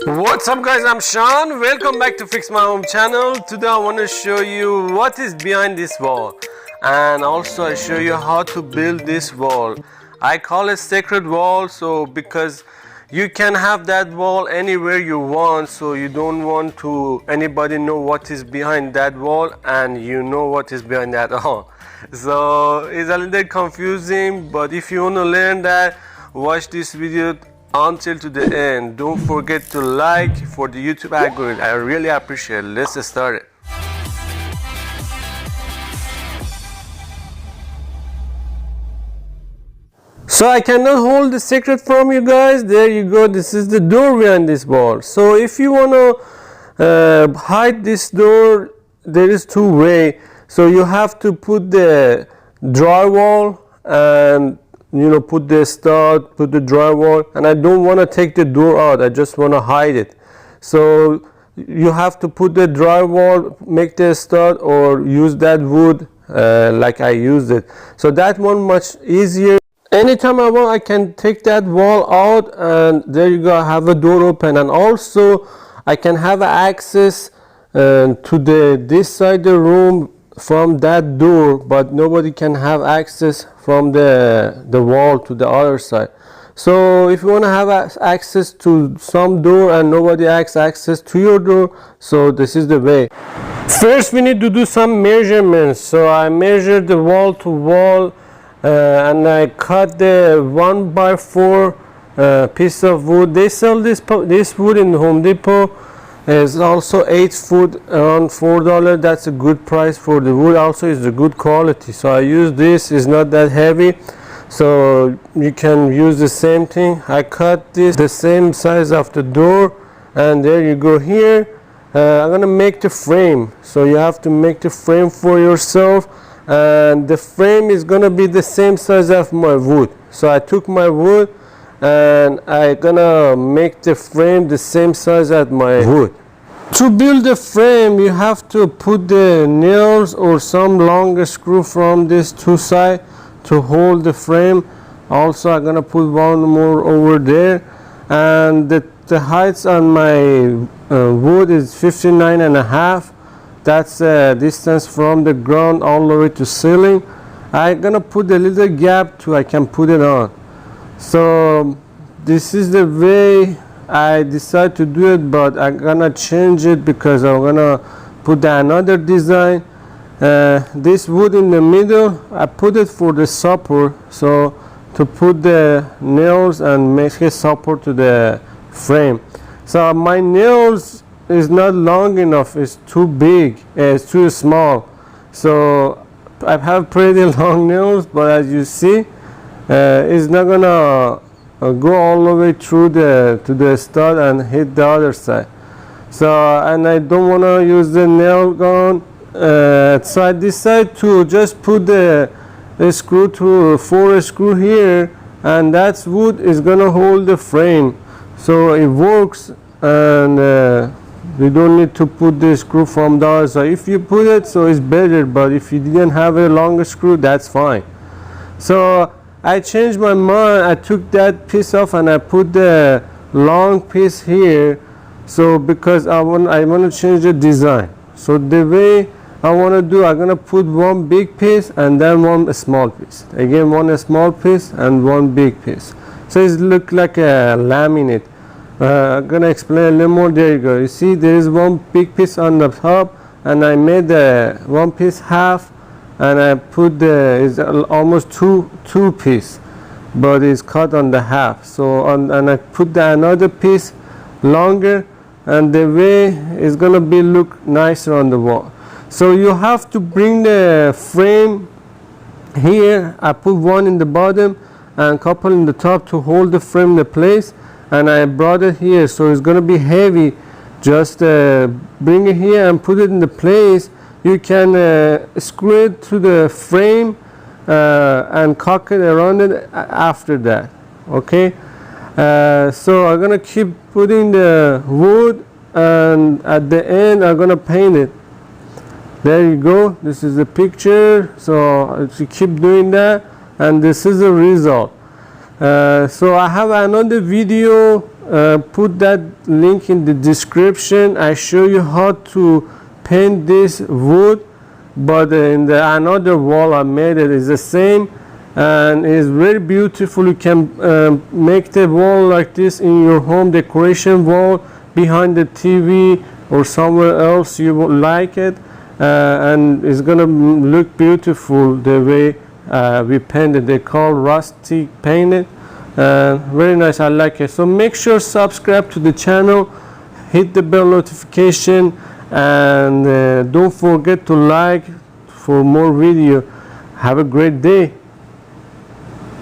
What's up guys, I'm Sean. Welcome back to Fix My Home channel. Today I want to show you what is behind this wall, and also I show you how to build this wall. I call it sacred wall because you can have that wall anywhere you want, so you don't want to anybody know what is behind that wall, and you know what is behind that wall. So it's a little confusing, but if you want to learn that, watch this video until to the end. Don't forget to like for the YouTube algorithm. I really appreciate it. Let's start it. So I cannot hold the secret from you guys. There you go. This is the door behind this wall. So if you want to hide this door, there is two ways. So you have to put the drywall and put the stud, put the drywall, and I don't want to take the door out, I just want to hide it. So you have to put the drywall, make the stud, or use that wood like I used it. So that one much easier. Anytime I want, I can take that wall out, and there you go, I have a door open. And also I can have access to this side of the room from that door, but nobody can have access from the wall to the other side. So if you want to have access to some door and nobody has access to your door, so this is the way. First we need to do some measurements. So I measured the wall to wall, and I cut the 1x4 piece of wood. They sell this wood in Home Depot. It's also 8 foot, around $4. That's a good price for the wood. Also is a good quality, so I use this. It's not that heavy, so you can use the same thing. I cut this the same size of the door, and there you go. Here I'm gonna make the frame, so you have to make the frame for yourself, and the frame is gonna be the same size of my wood. So I took my wood and I gonna make the frame the same size as my wood. To build the frame, you have to put the nails or some longer screw from this two side to hold the frame. Also I'm gonna put one more over there, and the heights on my wood is 59.5. that's the distance from the ground all the way to ceiling. I'm gonna put a little gap too, I can put it on. So this is the way I decide to do it, but I'm gonna change it because I'm gonna put another design. This wood in the middle, I put it for the support, so to put the nails and make a support to the frame. So my nails is not long enough, it's too big, it's too small. So I have pretty long nails, but as you see, it's not gonna go all the way through to the stud and hit the other side. So, and I don't want to use the nail gun side this side too. Just put the screw to 4 screw here, and that's wood is gonna hold the frame, so it works. And you don't need to put the screw from the other side. If you put it, so it's better, but if you didn't have a longer screw, that's fine. So I changed my mind. I took that piece off and I put the long piece here. So because I want to change the design. So the way I want to do, I'm gonna put one big piece and then one small piece. Again, one small piece and one big piece. So it looks like a laminate. I'm gonna explain a little more. There you go. You see, there is one big piece on the top, and I made the one piece half, and I put it's almost two piece, but it's cut on the half. So and I put another piece longer, and the way it's gonna be look nicer on the wall. So you have to bring the frame here. I put one in the bottom and couple in the top to hold the frame in place, and I brought it here, so it's gonna be heavy. Just bring it here and put it in the place. You can screw it to the frame and cock it around it after that. Okay, so I'm gonna keep putting the wood, and at the end I'm gonna paint it. There you go, this is the picture. So you keep doing that, and this is the result. So I have another video put that link in the description. I show you how to paint this wood, but in the another wall I made it is the same, and it's very beautiful. You can make the wall like this in your home, decoration wall behind the TV or somewhere else you would like it, and it's gonna look beautiful the way we painted. They call rustic painted. Very nice, I like it. So make sure subscribe to the channel, hit the bell notification, and don't forget to like for more video. Have a great day.